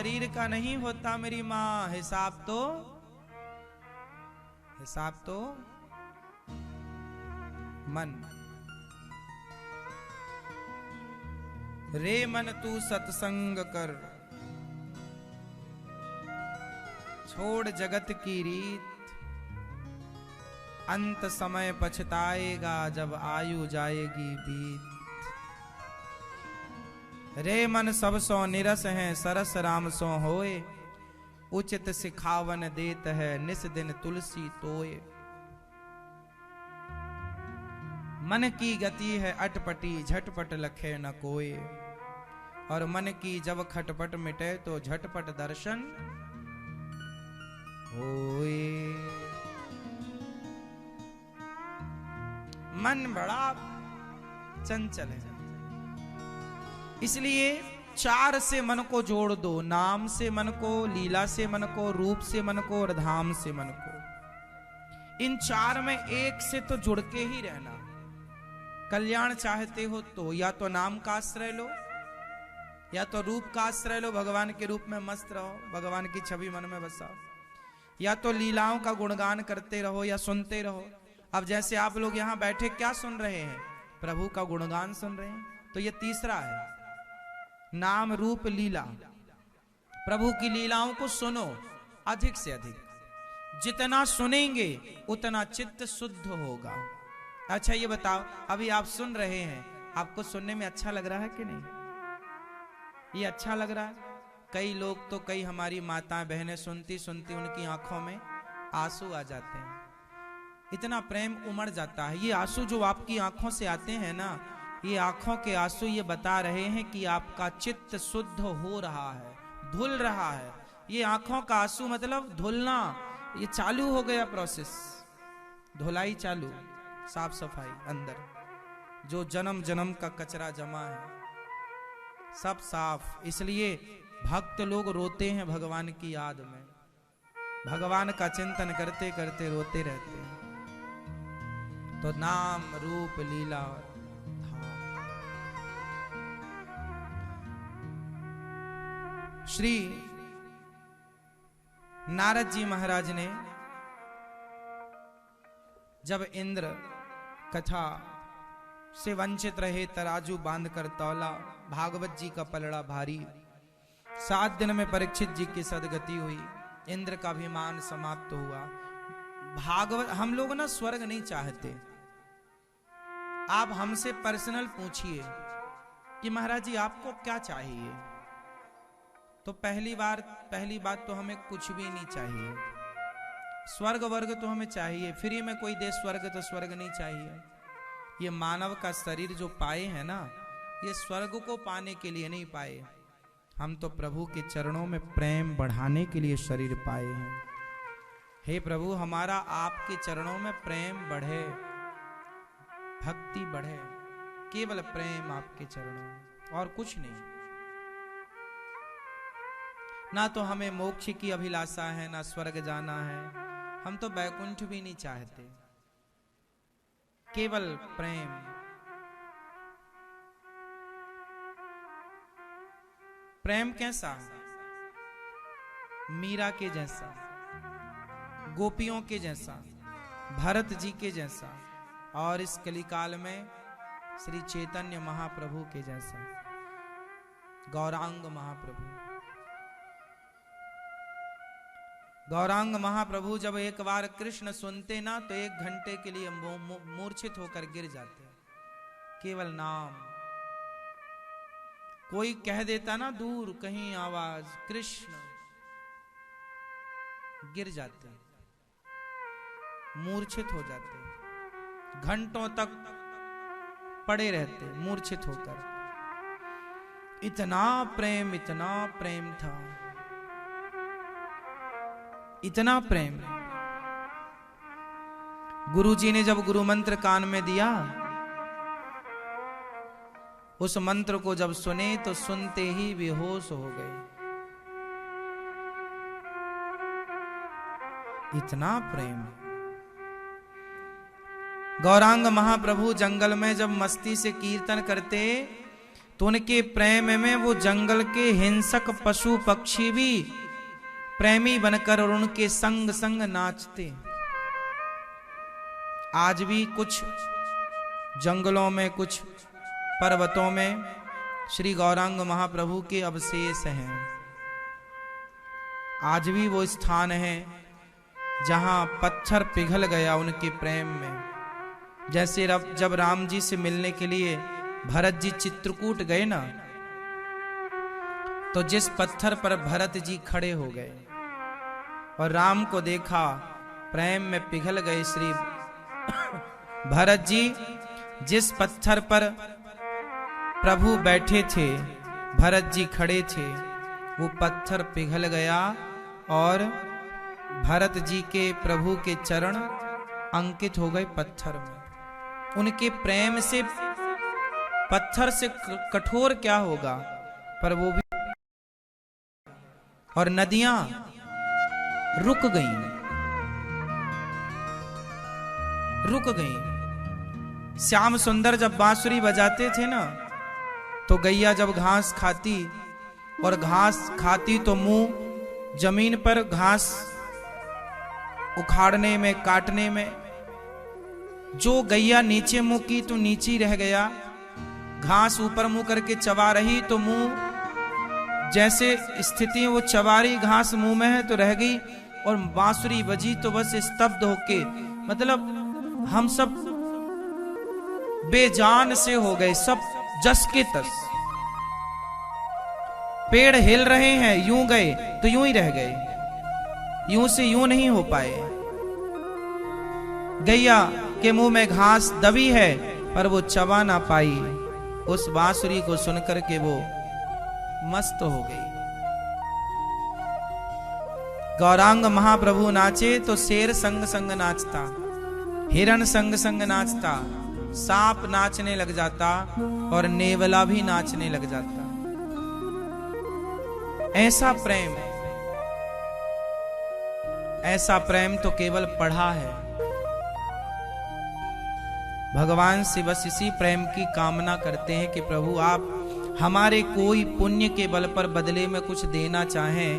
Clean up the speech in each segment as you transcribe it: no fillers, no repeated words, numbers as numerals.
शरीर का नहीं होता मेरी माँ, हिसाब तो मन। रे मन तू सत्संग कर, छोड़ जगत की रीत, अंत समय पछताएगा जब आयु जाएगी बीत। रे मन सब सो निरस हैं, सरस राम सो होए, उचित सिखावन देत है निस दिन तुलसी तोए। मन की गति है अटपटी, झटपट लखे न कोय, और मन की जब खटपट मिटे तो झटपट दर्शन होए। मन बड़ा चंचल है, इसलिए चार से मन को जोड़ दो, नाम से मन को, लीला से मन को, रूप से मन को और धाम से मन को। इन चार में एक से तो जुड़ के ही रहना। कल्याण चाहते हो तो या तो नाम का आश्रय लो, या तो रूप का आश्रय लो, भगवान के रूप में मस्त रहो, भगवान की छवि मन में बसाओ, या तो लीलाओं का गुणगान करते रहो या सुनते रहो। अब जैसे आप लोग यहाँ बैठे क्या सुन रहे हैं? प्रभु का गुणगान सुन रहे हैं। तो ये तीसरा है, नाम रूप लीला। प्रभु की लीलाओं को सुनो अधिक से अधिक, जितना सुनेंगे उतना चित्त शुद्ध होगा। अच्छा ये बताओ, अभी आप सुन रहे हैं, आपको सुनने में अच्छा लग रहा है कि नहीं? ये अच्छा लग रहा है? कई लोग तो, कई हमारी माताएं बहनें सुनती सुनती उनकी आंखों में आंसू आ जाते हैं, इतना प्रेम उमड़ जाता है। ये आंसू जो आपकी आंखों से आते हैं ना, ये आंखों के आंसू ये बता रहे हैं कि आपका चित्त शुद्ध हो रहा है, धुल रहा है। ये आंखों का आंसू मतलब धुलना, ये चालू हो गया प्रोसेस, धुलाई चालू, साफ सफाई अंदर, जो जन्म जन्म का कचरा जमा है सब साफ। इसलिए भक्त लोग रोते हैं भगवान की याद में, भगवान का चिंतन करते करते रोते रहते हैं। तो नाम रूप लीला और धाम। श्री नारद जी महाराज ने जब इंद्र कथा से वंचित रहे, तराजू बांधकर तौला, भागवत जी का पलड़ा भारी, 7 दिन में परीक्षित जी की सदगति हुई, इंद्र का अभिमान समाप्त हुआ। भागवत, हम लोग ना स्वर्ग नहीं चाहते। आप हमसे पर्सनल पूछिए कि महाराज जी आपको क्या चाहिए, तो पहली बात तो हमें कुछ भी नहीं चाहिए। स्वर्ग वर्ग तो हमें चाहिए, फ्री में कोई दे स्वर्ग तो स्वर्ग नहीं चाहिए। ये मानव का शरीर जो पाए हैं ना, ये स्वर्ग को पाने के लिए नहीं पाए, हम तो प्रभु के चरणों में प्रेम बढ़ाने के लिए शरीर पाए हैं। हे प्रभु, हमारा आपके चरणों में प्रेम बढ़े, भक्ति बढ़े, केवल प्रेम आपके चरणों में, और कुछ नहीं। ना तो हमें मोक्ष की अभिलाषा है, ना स्वर्ग जाना है, हम तो वैकुंठ भी नहीं चाहते, केवल प्रेम। प्रेम कैसा? मीरा के जैसा, गोपियों के जैसा, भरत जी के जैसा, और इस कलिकाल में श्री चैतन्य महाप्रभु के जैसा, गौरांग महाप्रभु। गौरांग महाप्रभु जब एक बार कृष्ण सुनते ना, तो 1 घंटे के लिए मूर्छित होकर गिर जाते। केवल नाम, कोई कह देता ना दूर कहीं आवाज कृष्ण, गिर जाते, मूर्छित हो जाते, घंटों तक पड़े रहते मूर्छित होकर। इतना प्रेम था, इतना प्रेम। गुरुजी ने जब गुरु मंत्र कान में दिया, उस मंत्र को जब सुने तो सुनते ही बेहोश हो गए। इतना प्रेम। गौरांग महाप्रभु जंगल में जब मस्ती से कीर्तन करते तो उनके प्रेम में वो जंगल के हिंसक पशु पक्षी भी प्रेमी बनकर और उनके संग संग नाचते। आज भी कुछ जंगलों में, कुछ पर्वतों में श्री गौरांग महाप्रभु के अवशेष हैं। आज भी वो स्थान है जहां पत्थर पिघल गया उनके प्रेम में। जैसे जब राम जी से मिलने के लिए भरत जी चित्रकूट गए ना, तो जिस पत्थर पर भरत जी खड़े हो गए और राम को देखा, प्रेम में पिघल गए श्री भरत जी। जिस पत्थर पर प्रभु बैठे थे, भरत जी खड़े थे, वो पत्थर पिघल गया और भरत जी के प्रभु के चरण अंकित हो गए पत्थर में। उनके प्रेम से पत्थर से कठोर क्या होगा, पर वो भी। और नदियां रुक गईं, रुक गईं। श्याम सुंदर जब बांसुरी बजाते थे ना, तो गैया जब घास खाती और घास खाती तो मुंह जमीन पर घास उखाड़ने में, काटने में, जो गैया नीचे मुंह की तो नीचे रह गया, घास ऊपर मुंह करके चबा रही तो मुंह जैसे स्थिति वो चबा रही, घास मुंह में है तो रह गई, और बांसुरी बजी तो बस स्तब्ध होके, मतलब हम सब बेजान से हो गए, सब जस के तस। पेड़ हिल रहे हैं, यूं गए तो यूं ही रह गए, यूं से यूं नहीं हो पाए। गैया के मुंह में घास दबी है पर वो चबा ना पाई, उस बांसुरी को सुनकर के वो मस्त हो गई। गौरांग महाप्रभु नाचे तो शेर संग संग नाचता, हिरण संग संग नाचता, सांप नाचने लग जाता और नेवला भी नाचने लग जाता। ऐसा प्रेम, ऐसा प्रेम तो केवल पढ़ा है। भगवान से बस इसी प्रेम की कामना करते हैं कि प्रभु आप हमारे कोई पुण्य के बल पर बदले में कुछ देना चाहें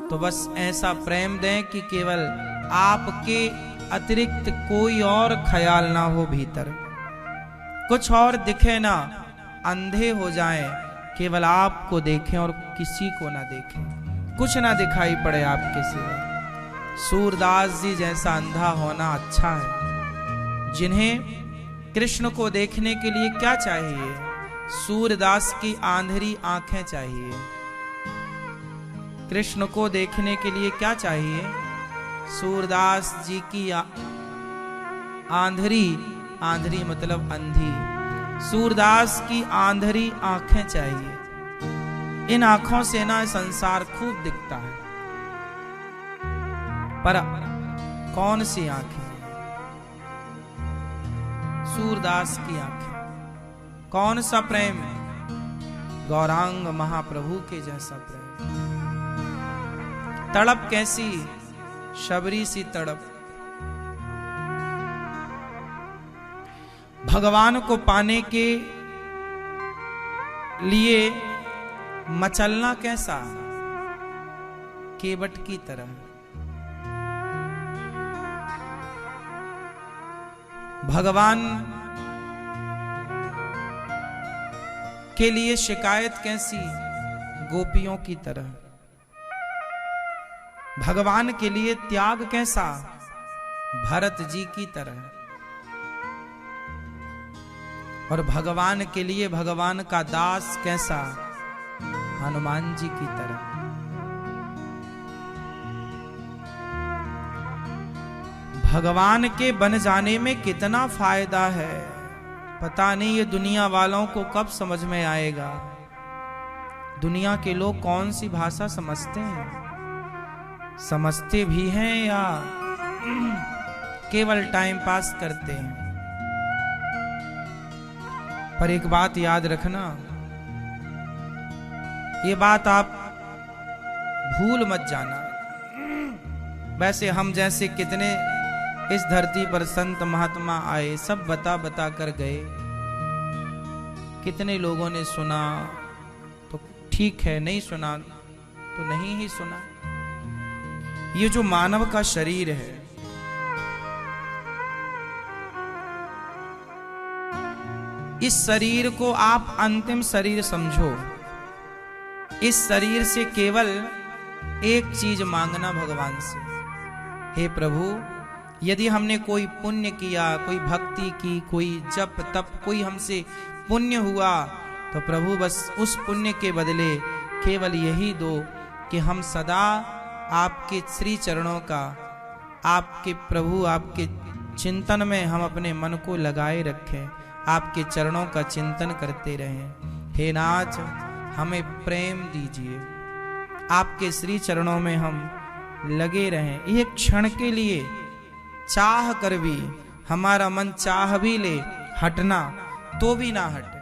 तो बस ऐसा प्रेम दें कि केवल आपके अतिरिक्त कोई और ख्याल ना हो भीतर, कुछ और दिखे ना, अंधे हो जाएं, केवल आपको देखें और किसी को ना देखें, कुछ ना दिखाई पड़े आपके सिवा। सूरदास जी जैसा अंधा होना अच्छा है। जिन्हें कृष्ण को देखने के लिए क्या चाहिए? सूरदास की आंधेरी आंखें चाहिए। कृष्ण को देखने के लिए क्या चाहिए? सूरदास जी की आंधेरी, आंधेरी मतलब अंधी, सूरदास की आंधेरी आंखें चाहिए। इन आंखों से ना संसार खूब दिखता है, पर कौन सी आंखें? सूरदास की आंखें। कौन सा प्रेम? गौरांग महाप्रभु के जैसा प्रेम। तड़प कैसी? शबरी सी तड़प। भगवान को पाने के लिए मचलना कैसा? केवट की तरह। भगवान के लिए शिकायत कैसी? गोपियों की तरह। भगवान के लिए त्याग कैसा? भरत जी की तरह। और भगवान के लिए भगवान का दास कैसा? हनुमान जी की तरह। भगवान के बन जाने में कितना फायदा है, पता नहीं ये दुनिया वालों को कब समझ में आएगा। दुनिया के लोग कौन सी भाषा समझते हैं? समझते भी हैं या केवल टाइम पास करते हैं? पर एक बात याद रखना, ये बात आप भूल मत जाना। वैसे हम जैसे कितने इस धरती पर संत महात्मा आए, सब बता बता कर गए कितने लोगों ने सुना तो ठीक है, नहीं सुना तो नहीं ही सुना। ये जो मानव का शरीर है, इस शरीर को आप अंतिम शरीर समझो। इस शरीर से केवल एक चीज मांगना भगवान से, हे प्रभु यदि हमने कोई पुण्य किया, कोई भक्ति की, कोई जप तप, कोई हमसे पुण्य हुआ, तो प्रभु बस उस पुण्य के बदले केवल यही दो कि हम सदा आपके श्री चरणों का, आपके प्रभु आपके चिंतन में हम अपने मन को लगाए रखें, आपके चरणों का चिंतन करते रहें। हे नाथ हमें प्रेम दीजिए, आपके श्री चरणों में हम लगे रहें। एक क्षण के लिए चाह कर भी हमारा मन चाह भी ले हटना तो भी ना हटे।